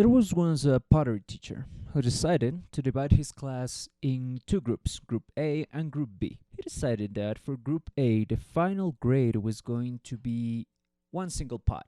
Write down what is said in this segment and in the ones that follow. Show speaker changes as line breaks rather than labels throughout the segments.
There was once a pottery teacher who decided to divide his class in two groups, Group A and Group B. He decided that for Group A, the final grade was going to be one single pot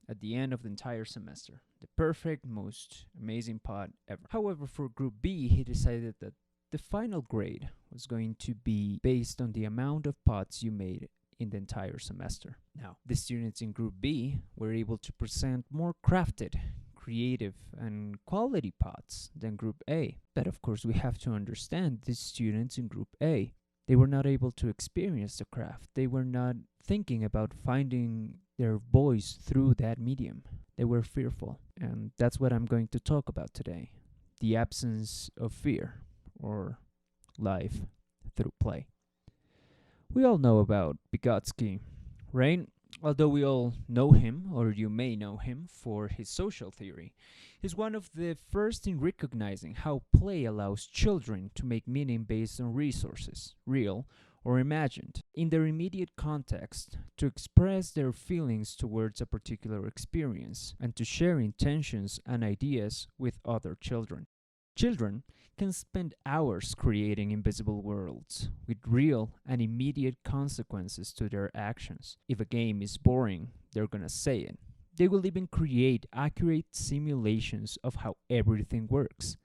at the end of the entire semester. The perfect, most amazing pot ever. However, for Group B, he decided that the final grade was going to be based on the amount of pots you made in the entire semester. Now, the students in Group B were able to present more crafted, creative, and quality pots than Group A. But of course, we have to understand these students in Group A, they were not able to experience the craft. They were not thinking about finding their voice through that medium. They were fearful. And that's what I'm going to talk about today. The absence of fear, or life through play. We all know about Vygotsky, right? Although we all know him, or you may know him, for his social theory, he's one of the first in recognizing how play allows children to make meaning based on resources, real or imagined, in their immediate context, to express their feelings towards a particular experience, and to share intentions and ideas with other children. Children can spend hours creating invisible worlds with real and immediate consequences to their actions. If a game is boring, they're gonna say it. They will even create accurate simulations of how everything works.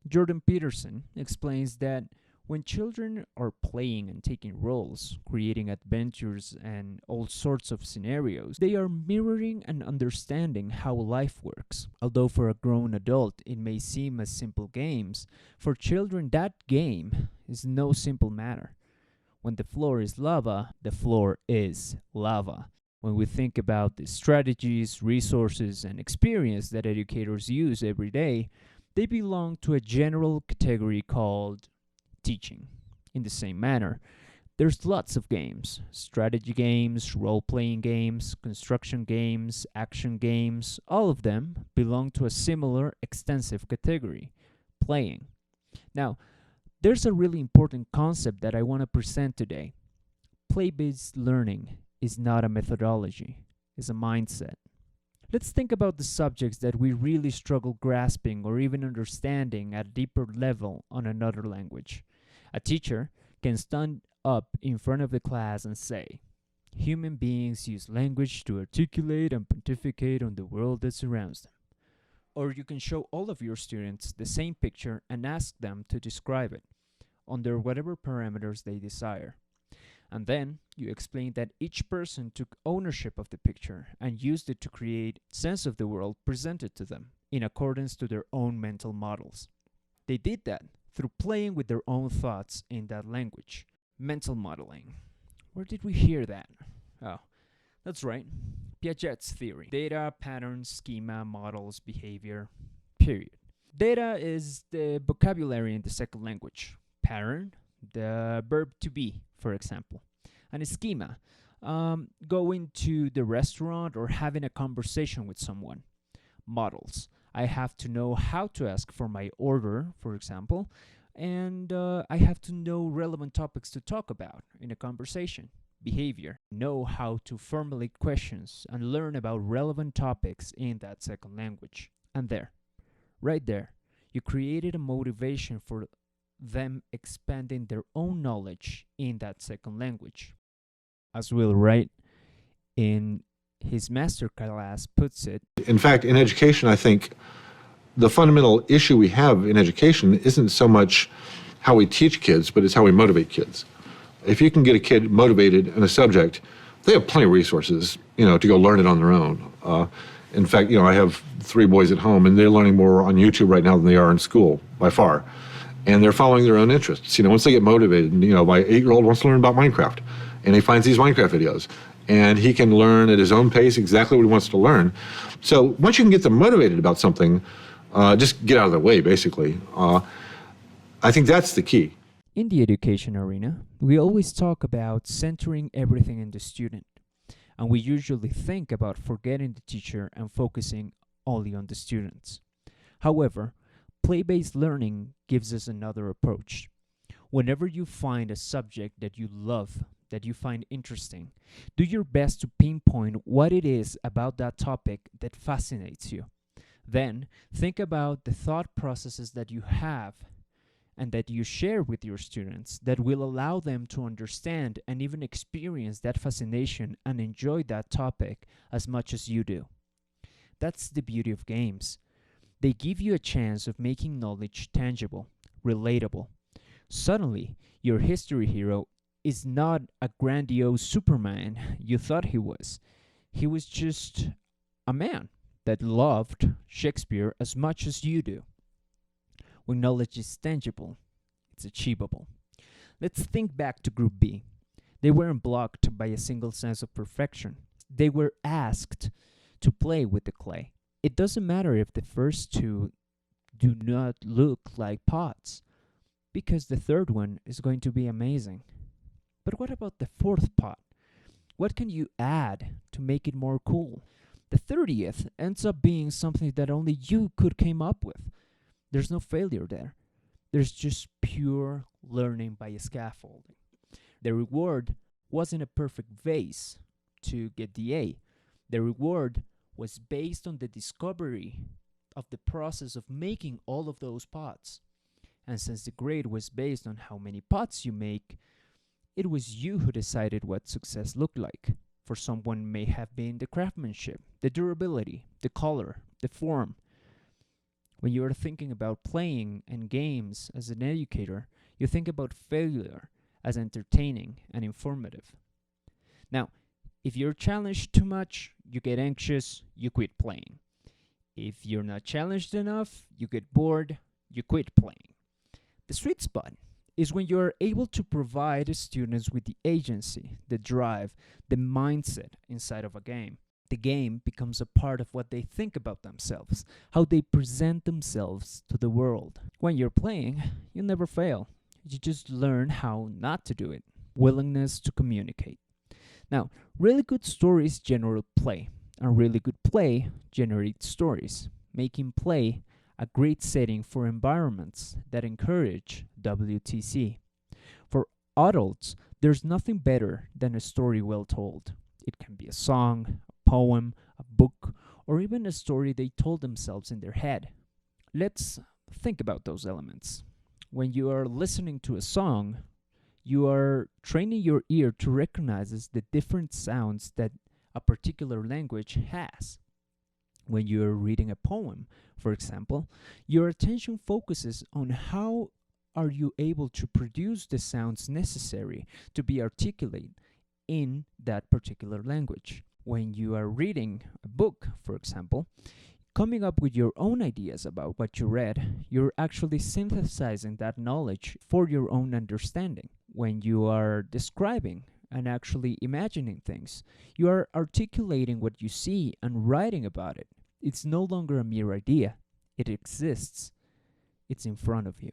Jordan Peterson explains that when children are playing and taking roles, creating adventures and all sorts of scenarios, they are mirroring and understanding how life works. Although for a grown adult it may seem as simple games, for children that game is no simple matter. When the floor is lava, the floor is lava. When we think about the strategies, resources, and experience that educators use every day, they belong to a general category called teaching. In the same manner, there's lots of games: strategy games, role-playing games, construction games, action games. All of them belong to a similar extensive category: playing. Now, there's a really important concept that I want to present today. Play-based learning is not a methodology, it's a mindset. Let's think about the subjects that we really struggle grasping or even understanding at a deeper level on another language. A teacher can stand up in front of the class and say, "Human beings use language to articulate and pontificate on the world that surrounds them." Or you can show all of your students the same picture and ask them to describe it under whatever parameters they desire. And then you explain that each person took ownership of the picture and used it to create sense of the world presented to them in accordance to their own mental models. They did that through playing with their own thoughts in that language. Mental modeling. Where did we hear that? Oh, that's right. Piaget's theory. Data, patterns, schema, models, behavior, period. Data is the vocabulary in the second language. Pattern, the verb to be, for example. And a schema, going to the restaurant or having a conversation with someone. Models, I have to know how to ask for my order, for example, and I have to know relevant topics to talk about in a conversation. Behavior, know how to formulate questions and learn about relevant topics in that second language. And there, right there, you created a motivation for them expanding their own knowledge in that second language. As Will Wright in his masterclass puts it,
in fact, in education, I think the fundamental issue we have in education isn't so much how we teach kids, but it's how we motivate kids. If you can get a kid motivated in a subject, they have plenty of resources, to go learn it on their own. In fact, I have 3 boys at home, and they're learning more on YouTube right now than they are in school, by far. And they're following their own interests. Once they get motivated, my 8-year-old wants to learn about Minecraft, and he finds these Minecraft videos, and he can learn at his own pace exactly what he wants to learn. So once you can get them motivated about something, just get out of their way, basically. I think that's the key.
In the education arena, we always talk about centering everything in the student, and we usually think about forgetting the teacher and focusing only on the students. However, play-based learning gives us another approach. Whenever you find a subject that you love, that you find interesting, do your best to pinpoint what it is about that topic that fascinates you. Then think about the thought processes that you have and that you share with your students that will allow them to understand and even experience that fascination and enjoy that topic as much as you do. That's the beauty of games. They give you a chance of making knowledge tangible, relatable. Suddenly, your history hero is not a grandiose Superman you thought he was. He was just a man that loved Shakespeare as much as you do. When knowledge is tangible, it's achievable. Let's think back to Group B. They weren't blocked by a single sense of perfection. They were asked to play with the clay. It doesn't matter if the first two do not look like pots, because the third one is going to be amazing. But what about the fourth pot? What can you add to make it more cool? The 30th ends up being something that only you could came up with. There's no failure there. There's just pure learning by scaffolding. The reward wasn't a perfect vase to get the A. The reward was based on the discovery of the process of making all of those pots. And since the grade was based on how many pots you make, it was you who decided what success looked like. For someone may have been the craftsmanship, the durability, the color, the form. When you are thinking about playing and games as an educator, you think about failure as entertaining and informative. Now, if you're challenged too much, you get anxious, you quit playing. If you're not challenged enough, you get bored, you quit playing. The sweet spot is when you're able to provide students with the agency, the drive, the mindset inside of a game. The game becomes a part of what they think about themselves, how they present themselves to the world. When you're playing, you never fail. You just learn how not to do it. Willingness to communicate. Now, really good stories generate play, and really good play generates stories, making play a great setting for environments that encourage WTC. For adults, there's nothing better than a story well told. It can be a song, a poem, a book, or even a story they told themselves in their head. Let's think about those elements. When you are listening to a song, you are training your ear to recognize the different sounds that a particular language has. When you're reading a poem, for example, your attention focuses on how are you able to produce the sounds necessary to be articulate in that particular language. When you are reading a book, for example, coming up with your own ideas about what you read, you're actually synthesizing that knowledge for your own understanding. When you are describing and actually imagining things, you are articulating what you see and writing about it. It's no longer a mere idea. It exists. It's in front of you.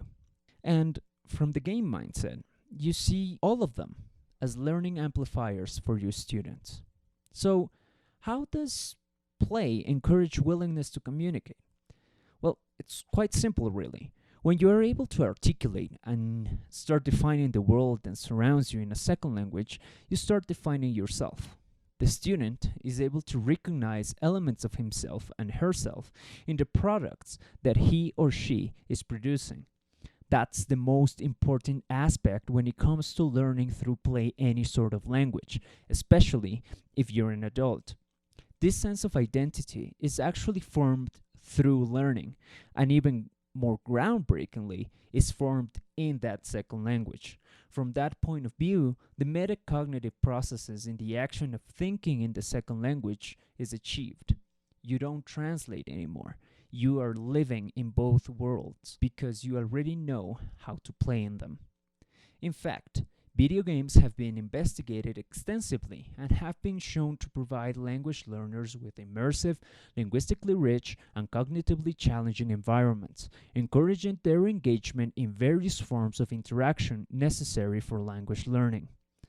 And from the game mindset, you see all of them as learning amplifiers for your students. So, how does play encourage willingness to communicate? Well, it's quite simple, really. When you are able to articulate and start defining the world that surrounds you in a second language, you start defining yourself. The student is able to recognize elements of himself and herself in the products that he or she is producing. That's the most important aspect when it comes to learning through play any sort of language, especially if you're an adult. This sense of identity is actually formed through learning, and even more groundbreakingly, is formed in that second language. From that point of view, the metacognitive processes in the action of thinking in the second language is achieved. You don't translate anymore. You are living in both worlds because you already know how to play in them. In fact, video games have been investigated extensively and have been shown to provide language learners with immersive, linguistically rich, and cognitively challenging environments, encouraging their engagement in various forms of interaction necessary for language learning,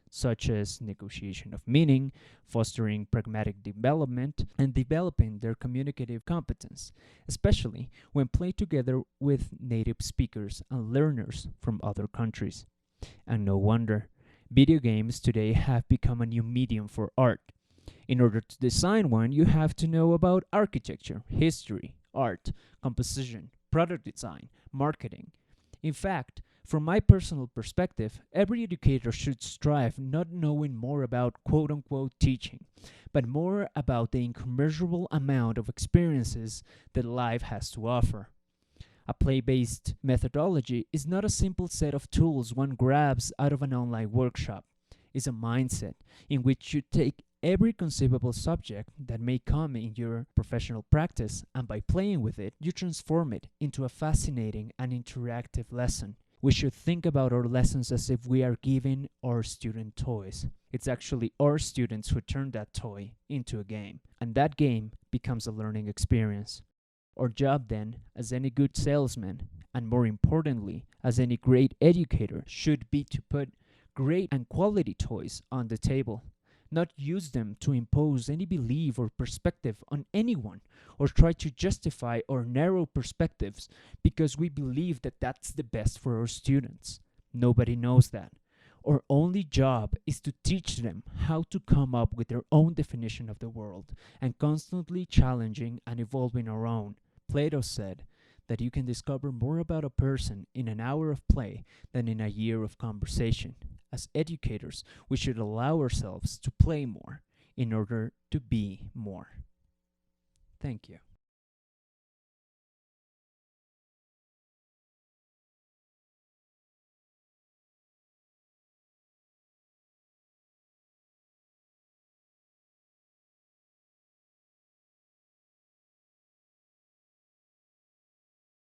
such as negotiation of meaning, fostering pragmatic development, and developing their communicative competence, especially when played together with native speakers and learners from other countries. And no wonder, video games today have become a new medium for art. In order to design one, you have to know about architecture, history, art, composition, product design, marketing. In fact, from my personal perspective, every educator should strive not knowing more about quote unquote teaching, but more about the incommensurable amount of experiences that life has to offer. A play based methodology is not a simple set of tools one grabs out of an online workshop. It's a mindset in which you take every conceivable subject that may come in your professional practice, and by playing with it, you transform it into a fascinating and interactive lesson. We should think about our lessons as if we are giving our student toys. It's actually our students who turn that toy into a game, and that game becomes a learning experience. Our job, then, as any good salesman, and more importantly, as any great educator, should be to put great and quality toys on the table, not use them to impose any belief or perspective on anyone, or try to justify our narrow perspectives because we believe that that's the best for our students. Nobody knows that. Our only job is to teach them how to come up with their own definition of the world, and constantly challenging and evolving our own. Plato said that you can discover more about a person in an hour of play than in a year of conversation. As educators, we should allow ourselves to play more in order to be more. Thank you.